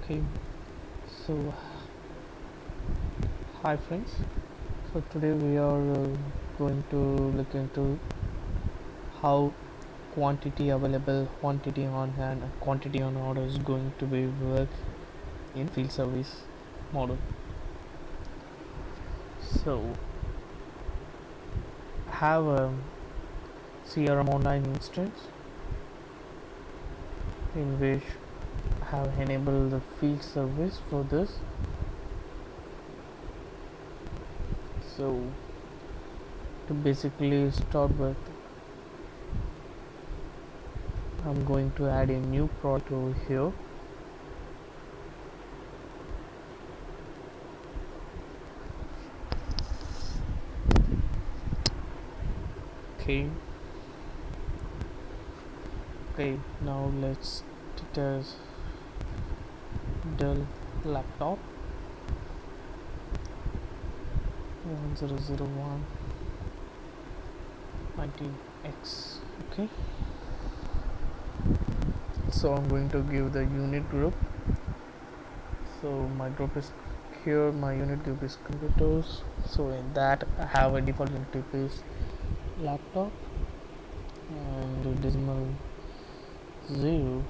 Okay, so hi friends. So today we are going to look into how quantity available, quantity on hand, and quantity on order is going to be work in field service model. So I have a CRM online instance in which I have enabled the field service for this. So to basically start with, I'm going to add a new product over here. Okay, now let's test Dell laptop 1001 19X. Okay, so I'm going to give the unit group. So my group is here, my unit group is computers. So in that I have a default unit type is laptop and decimal 0.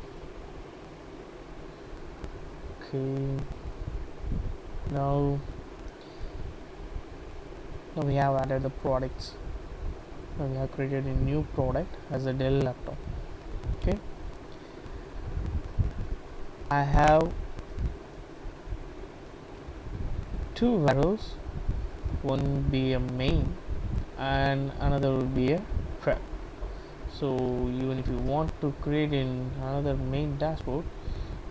Okay, now we have added the products. Now we have created a new product as a Dell laptop. Okay, I have two variables, one will be a main and another will be a prep. So even if you want to create in another main dashboard,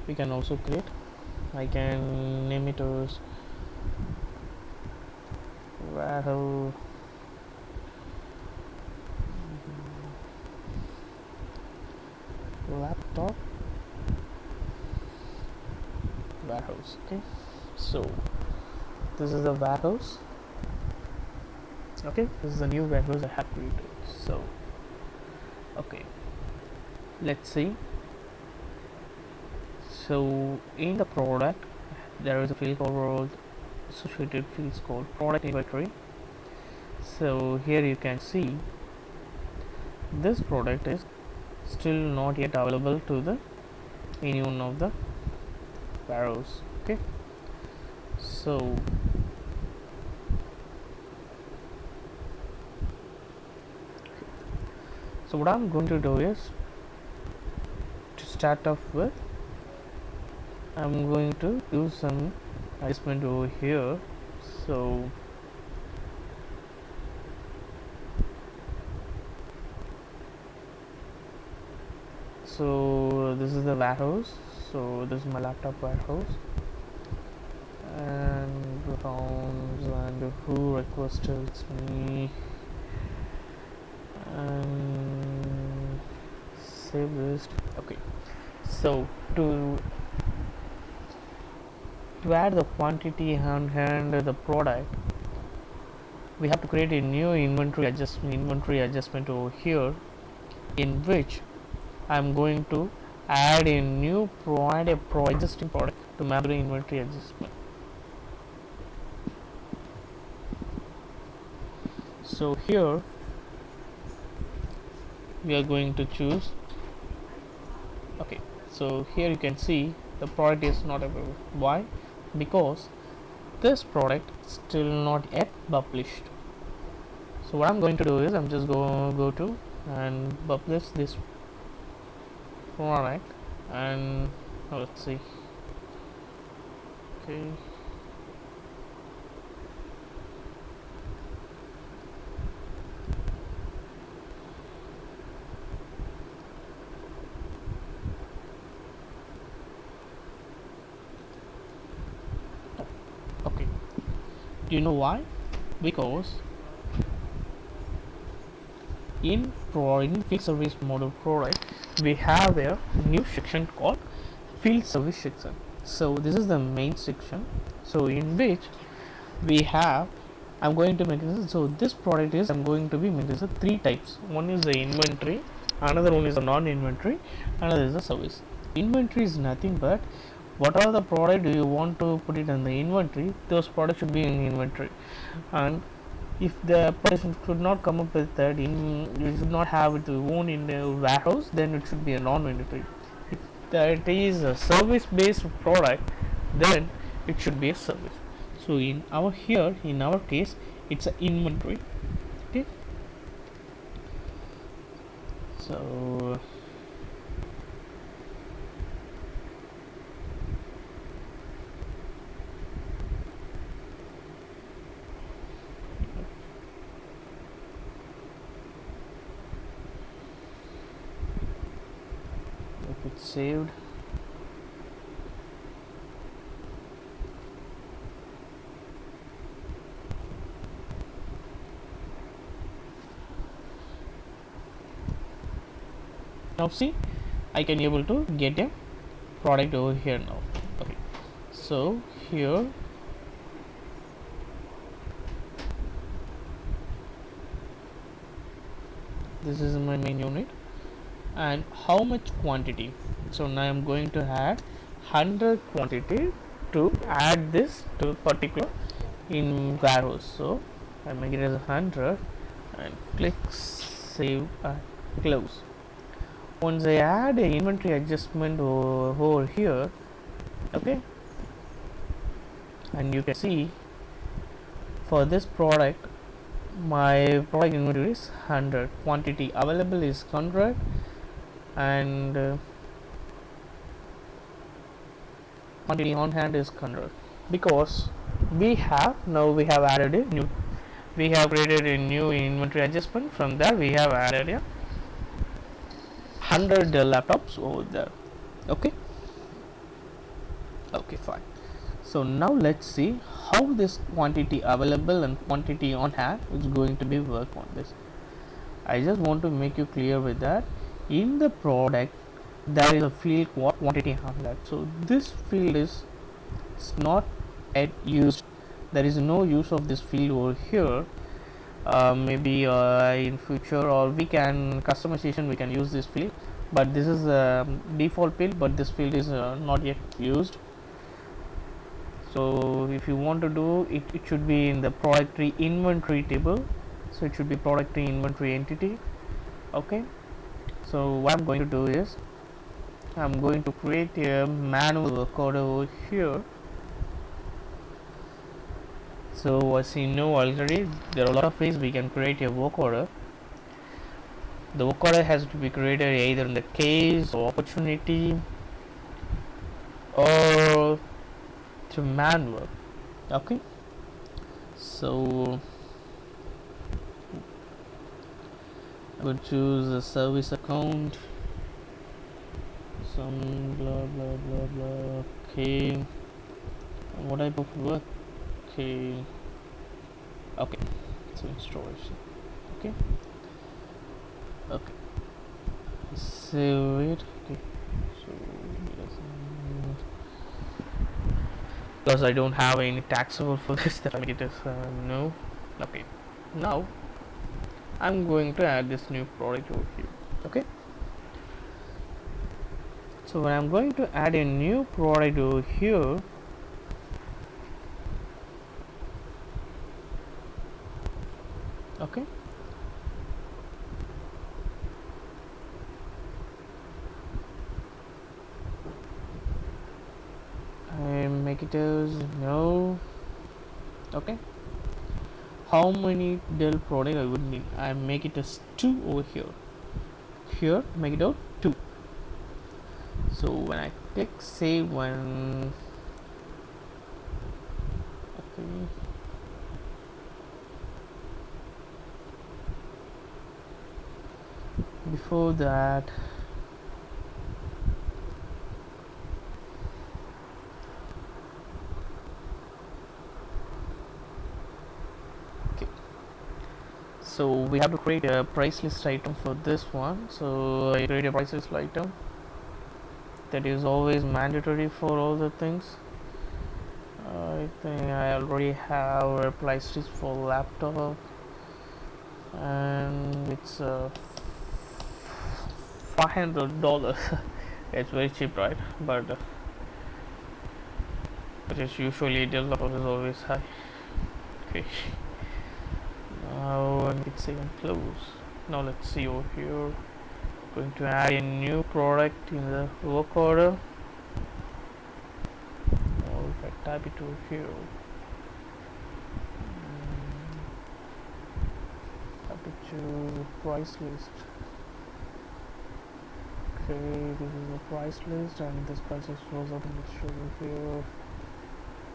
we can also create. I can name it as warehouse laptop warehouse. Okay, so this is the warehouse. Okay, this is the new warehouse I have created. So okay, let's see. So in the product there is a field called associated fields called product inventory. So here you can see this product is still not yet available to the any one of the warehouse. Okay, so what I'm going to do is, to start off with, I'm going to do some adjustment over here. So this is the warehouse. So this is my laptop warehouse, and rounds and who requested me, and save this. Okay, so to add the quantity on hand the product, we have to create a new inventory adjustment over here, in which I'm going to add a new existing product to map the inventory adjustment. So here we are going to choose. Okay, so here you can see the product is not available. Why? Because this product is still not yet published. So what I'm going to do is, I'm just go to and publish this product, and let's see. Okay, okay, do you know why? Because in field service model product, we have a new section called field service section. So this is the main section, so in which we have, I'm going to make this. So this product is, I'm going to be making this three types. One is the inventory, another one is the non-inventory, another is the service. Inventory is nothing but what are the product do you want to put it in the inventory, those products should be in inventory. And if the person could not come up with that, you should not have it own in the warehouse, then it should be a non-inventory. If that is a service based product, then it should be a service. So in our case, it's an inventory. Okay, so if it's saved, now see, I can able to get a product over here now. Okay, so here this is my main unit, and how much quantity. So now I'm going to add 100 quantity to add this to particular in warehouse. So I make it as 100 and click save and close. Once I add a inventory adjustment over here, okay, and you can see for this product my product inventory is 100, quantity available is 100, and quantity on hand is 100, because we have added a new, we have created a new inventory adjustment. From there we have added a 100 laptops over there. Okay, fine. So now let's see how this quantity available and quantity on hand is going to be work on this. I just want to make you clear with that in the product there is a field called quantity on hand. So this field is not yet used. There is no use of this field over here. Maybe in future, or we can customization, we can use this field, but this is a default field, but this field is not yet used. So if you want to do it, it should be in the product tree inventory table. So it should be product tree inventory entity. Okay, so what I'm going to do is I'm going to create a manual work order over here. So as you know already, there are a lot of ways we can create a work order. The work order has to be created either in the case or opportunity or to manual. Okay, so I would choose a service account, some blah blah blah blah. Okay, what type of work? Okay, so installation. Okay, save it. Okay, so because I don't have any taxable for this, that I make it as no. Okay, now I'm going to add this new product over here. Okay, so when I'm going to add a new product over here, okay, I make it as no. Okay, how many Dell product I would need? I make it as 2 over here. Here make it out 2. So when I click save, when okay, before that so we have to create a price list item for this one. So I create a price list item that is always mandatory for all the things. I think I already have a price list for laptop, and it's $500. It's very cheap, right? But which is usually developer is always high. Okay, now I'm saving close. Now let's see over here. Going to add a new product in the work order. Or if I type it over here, type it to price list. Okay, this is the price list, and this price list shows up in the show here.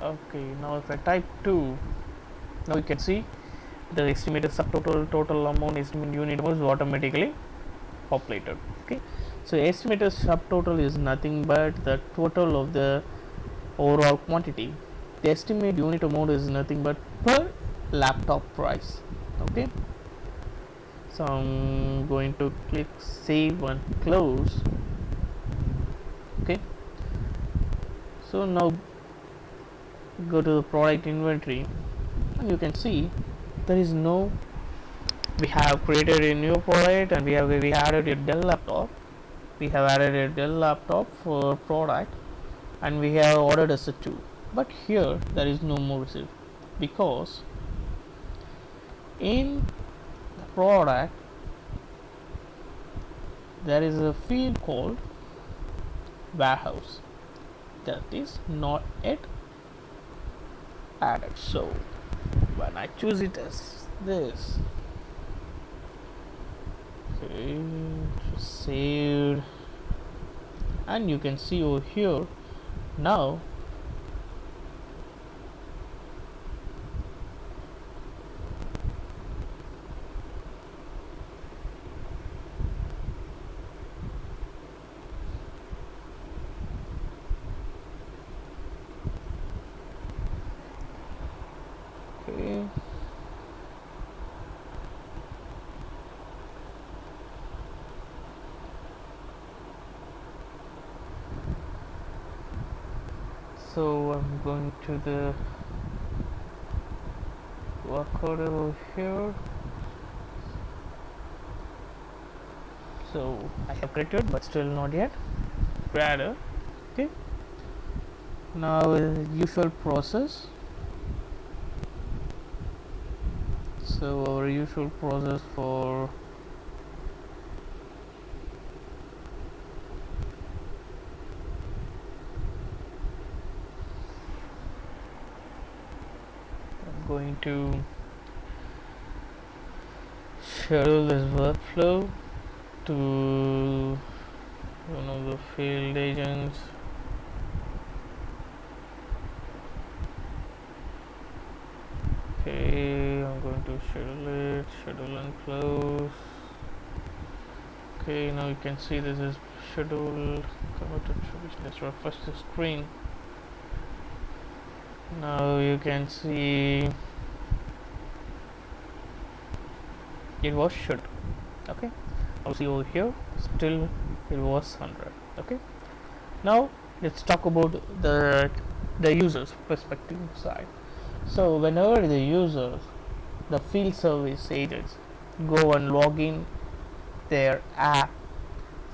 Okay, now if I type 2, now you can see the estimated subtotal total amount is unit was automatically populated. Okay, so estimated subtotal is nothing but the total of the overall quantity. The estimate unit amount is nothing but per laptop price. Okay, so I'm going to click save and close. Okay, so now go to the product inventory, and you can see there is no, we have created a new product, and we added a Dell laptop. We have added a Dell laptop for product, and we have ordered as a 2, but here there is no more receipt, because in the product there is a field called warehouse that is not yet added. So when I choose it as this, okay, saved, and you can see over here now okay. So I'm going to the work order over here. So I have created, but still not yet added. Okay, now usual process. So our usual process for going to schedule this workflow to one of the field agents. Okay, I'm going to schedule and close. Okay, now you can see this is schedule converted to. Let's refresh the screen. Now you can see it was should. Okay, I'll see over here, still it was 100. Okay, now let's talk about the users perspective side. So whenever the users, the field service agents, go and log in their app,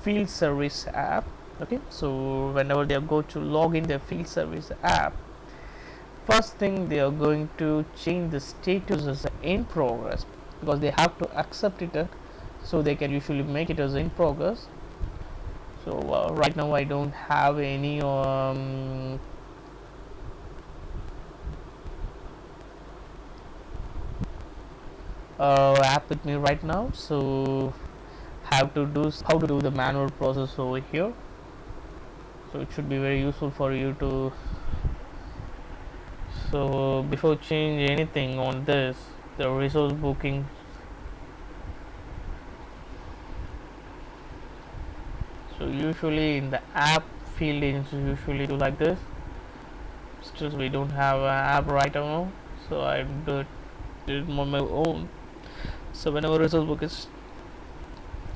field service app. Okay, so whenever they go to log in their field service app, first thing they are going to change the status as in progress, because they have to accept it, so they can usually make it as in progress. So right now I don't have any app with me right now, so have to do how to do the manual process over here. So it should be very useful for you to. So before change anything on this, the resource booking, so usually in the app field agents usually do like this. Still we don't have an app right now, so I did it on my own. So whenever resource book is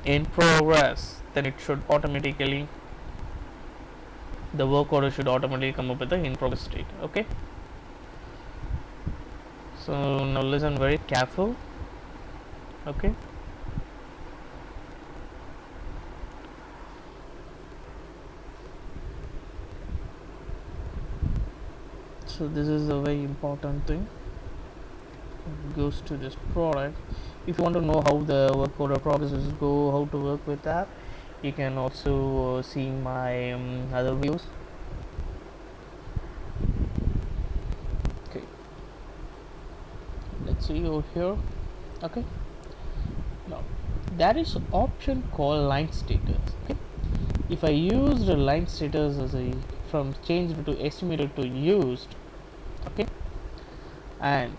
in progress, then it should automatically, the work order should automatically come up with the in progress state. Okay, so now listen very careful. Okay, So this is a very important thing. It goes to this product. If you want to know how the work order progresses go, how to work with that, you can also see my other views. Okay, let's see over here. Okay, now there is an option called line status. Okay, if I use the line status as a from changed to estimated to used, okay, and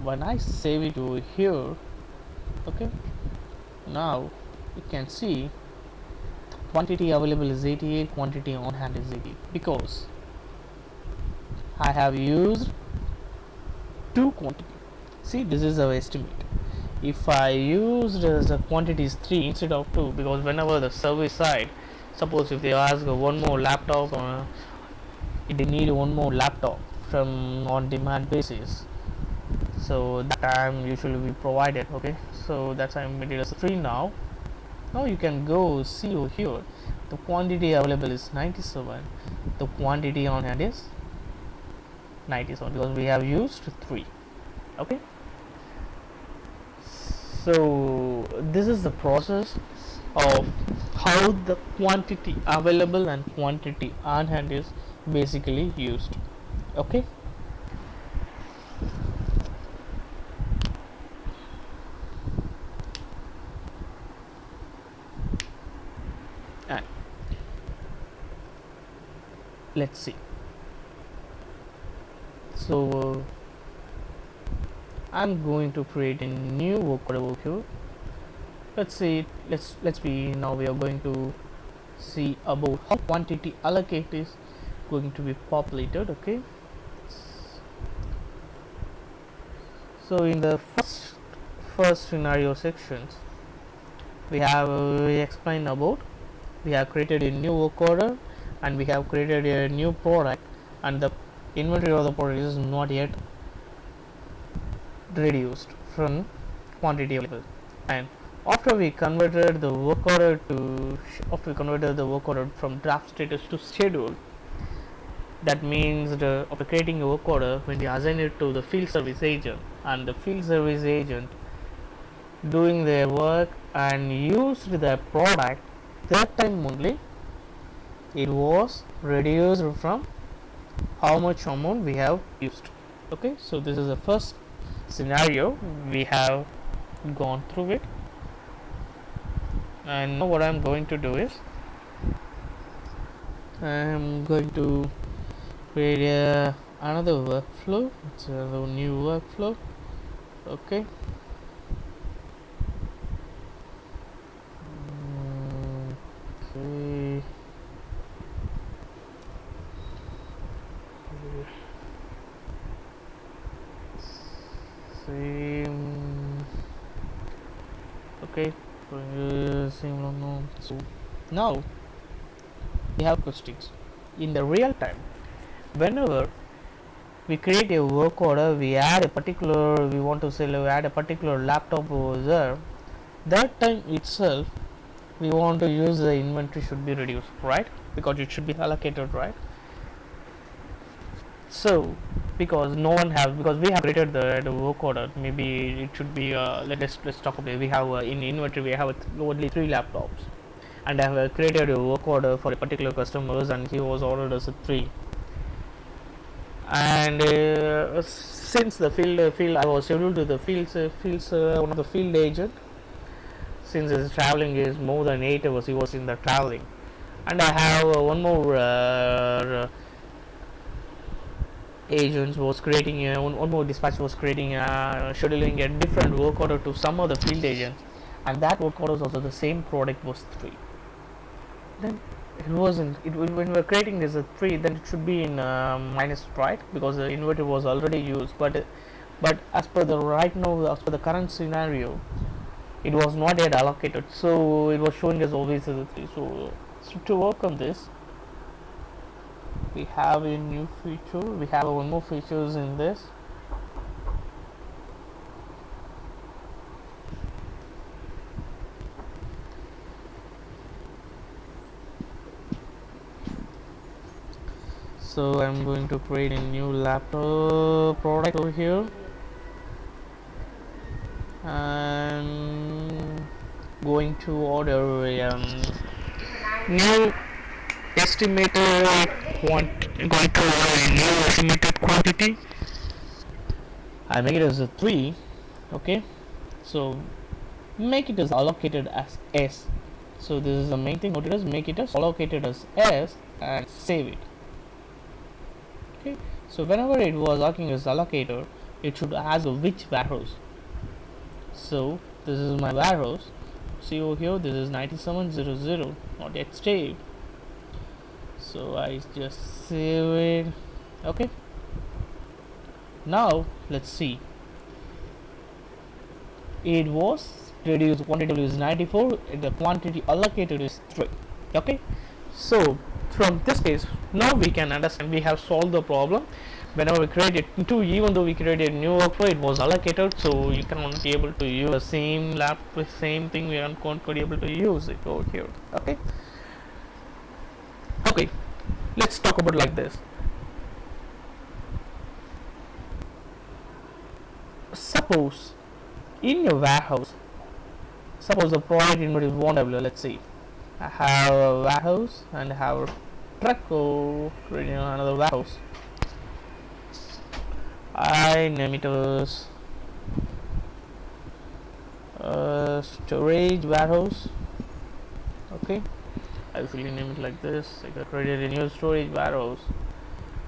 when I save it over here, okay, now you can see quantity available is 88, quantity on hand is 80, because I have used two quantity. See, this is our estimate. If I used as a quantity is 3 instead of 2, because whenever the service side, suppose if they ask one more laptop, or they need one more laptop from on demand basis, so that time usually we provided. Okay, so that's why I made it as 3 now. Now you can go see over here, the quantity available is 97, the quantity on hand is 97, because we have used 3. Okay, so this is the process of how the quantity available and quantity on hand is basically used. Okay, and let's see. So I'm going to create a new work order over here. Let's see, let's be now we are going to see about how quantity allocate is going to be populated. Okay, so in the first scenario sections, we have we explained about, we have created a new work order and we have created a new product, and the inventory of the product is not yet reduced from quantity available. And after we converted the work order from draft status to schedule, that means after creating a work order, when we assign it to the field service agent, and the field service agent doing their work and used the product, that time only it was reduced from how much amount we have used. Okay, so this is the first scenario we have gone through it. And now what I'm going to do is I'm going to create another workflow. It's a new workflow. Okay, okay. Same. Okay, same. So now we have questions. In the real time, whenever we create a work order, we add a particular, we want to say we add a particular laptop over there, that time itself we want to use the inventory should be reduced, right? Because it should be allocated, right? So because no one have, because we have created the work order, maybe it should be let's talk about it. We have in inventory we have only 3 laptops, and I have created a work order for a particular customers, and he was ordered as a 3. And since the field I was scheduled to the fields one of the field agent, since his traveling is more than 8 hours, he was in the traveling, and I have one more agents was creating one more dispatch was creating scheduling a different work order to some other field agent, and that work order was also the same product was 3. Then it wasn't when we were creating this 3, then it should be in minus, right? Because the inverter was already used, but as per the right now, as per the current scenario, it was not yet allocated, so it was showing as always as a 3. So to work on this, we have a new feature, we have one more features in this. So I'm going to create a new laptop product over here, and going to order a new estimated going to order a new estimated quantity. I make it as a 3. Okay, so make it as allocated as S. So this is the main thing. What it is, make it as allocated as S and save it. Okay, so whenever it was working as allocator, it should ask which warehouse. So this is my warehouse. See over here, this is 9700, not yet saved. So I just save it. Okay, now let's see. It was reduced, quantity is 94, the quantity allocated is 3. Okay, so from this case now we can understand we have solved the problem. Whenever we created 2, even though we created new workflow, it was allocated, so you cannot be able to use the same thing. We are not going to be able to use it over here. Okay, okay, let's talk about like this. Suppose in your warehouse, suppose the product inventory is 1W. Let's see, I have a warehouse and I have a truck or another warehouse. I name it as storage warehouse. Okay, I usually name it like this. I created a new storage warehouse,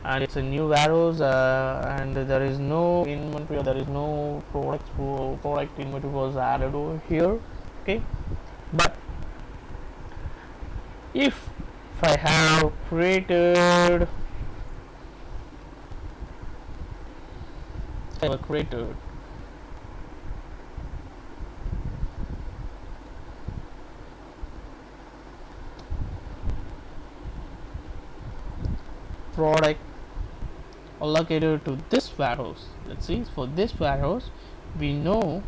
and it's a new warehouse, and there is no inventory, there is no product inventory was added over here. Okay, but if I have created product allocated to this warehouse. Let's see, for this warehouse we know,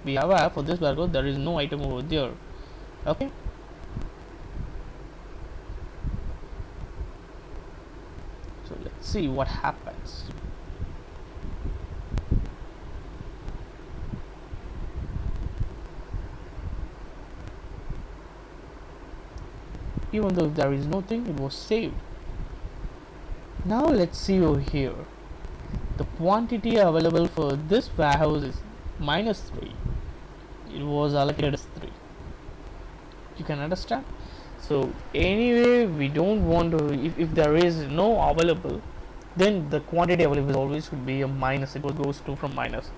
we have for this warehouse there is no item over there. Okay, so let's see what happens. Even though there is nothing, it was saved. Now let's see over here, the quantity available for this warehouse is -3. It was allocated as 3. You can understand. So anyway, we don't want to, if there is no available, then the quantity available always should be a minus. It goes to from minus.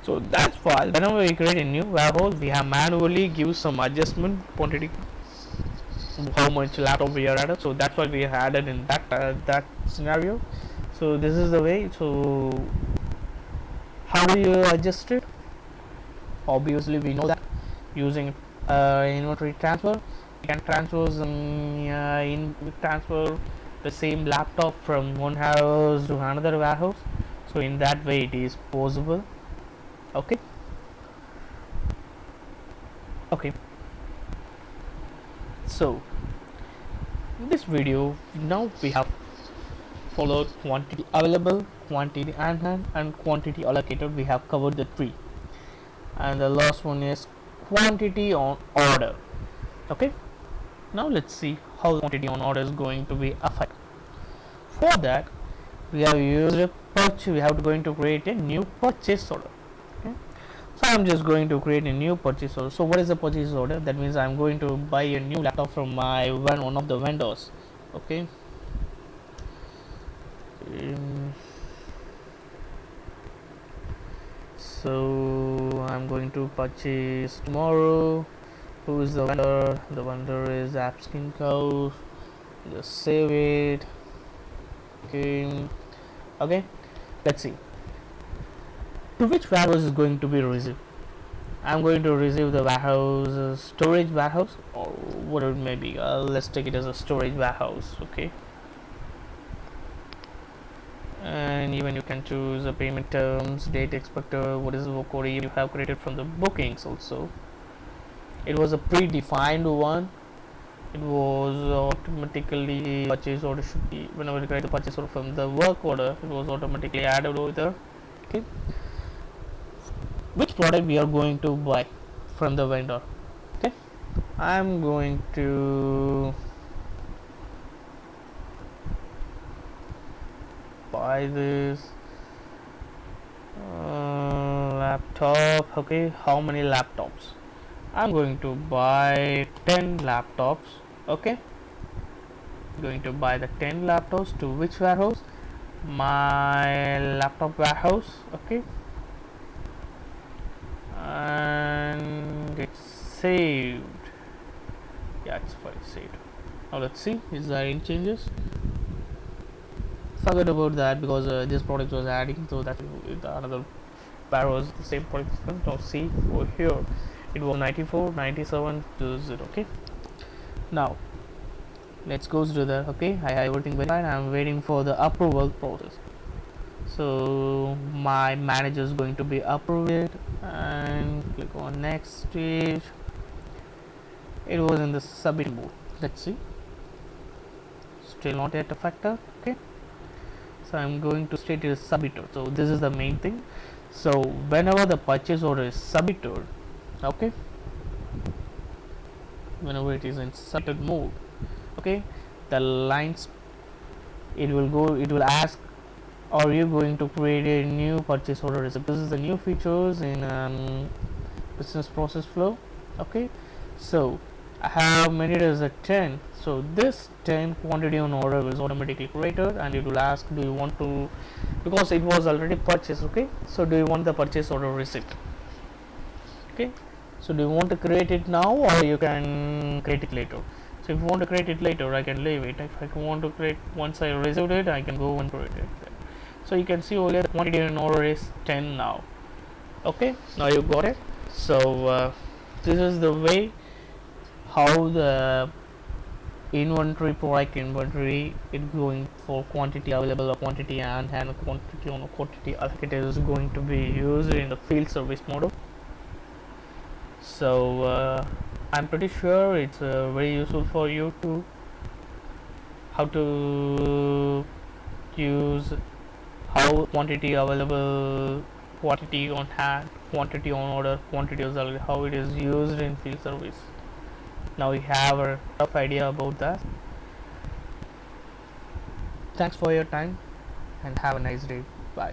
So that's why whenever we create a new warehouse, we have manually give some adjustment quantity, how much laptop we are added. So that's why we added in that scenario. So this is the way. So how do you adjust it? Obviously we know that using inventory transfer, you can transfer transfer the same laptop from one house to another warehouse. So in that way it is possible. Okay, okay, so in this video now we have followed quantity available, quantity OnHand, and quantity allocated. We have covered the 3, and the last one is quantity on order. Okay, now let's see how quantity on order is going to be affected. For that we have used a purchase. We have to going to create a new purchase order. Okay, so I'm just going to create a new purchase order. So what is a purchase order? That means I'm going to buy a new laptop from one of the vendors. Okay, so I'm going to purchase tomorrow. Who is the vendor? The vendor is AppSkinCo. Just save it. Okay, okay, let's see to which warehouse is going to be received. I'm going to receive the warehouse, storage warehouse, or whatever it may be. Let's take it as a storage warehouse. Okay, and even you can choose the payment terms, date expected, what is the work order you have created from the bookings. Also, it was a predefined one. it was automatically purchase order should be, whenever you create the purchase order from the work order, it was automatically added over there. Okay, which product we are going to buy from the vendor. Okay, I'm going to buy this laptop. Okay, how many laptops? I'm going to buy 10 laptops. Okay, going to buy the 10 laptops to which warehouse? My laptop warehouse. Okay, and it's saved. Yeah, it's fine, saved. Now let's see, is there any changes? Forget about that, because this product was adding, so that another warehouse the same product. Now see over here, it was 94, 97 to 0. Okay, now let's go to the, okay, I have everything verified. I'm waiting for the approval process. So my manager is going to be approved, and click on next stage. It was in the submit mode. Let's see, still not yet a factor. Okay, so I'm going to state it as submitted. So this is the main thing. So whenever the purchase order is submitted, okay, whenever it is in submitted mode, okay, the lines, it will ask, are you going to create a new purchase order receipt? This is the new features in business process flow. Okay, so I have made it as a 10. So this 10 quantity on order is automatically created, and it will ask, do you want to, because it was already purchased. Okay, so do you want the purchase order receipt? Okay, so do you want to create it now, or you can create it later? So if you want to create it later, I can leave it. If I want to create, once I received it, I can go and create it. So you can see over here the quantity in order is 10 now. Okay, now you got it. So this is the way how the inventory, product inventory, it going for quantity available or quantity and quantity on a quantity allocated is going to be used in the field service model. So I'm pretty sure it's very useful for you to how to use how quantity available, quantity on hand, quantity on order, quantity is how it is used in field service. Now we have a rough idea about that. Thanks for your time and have a nice day. Bye.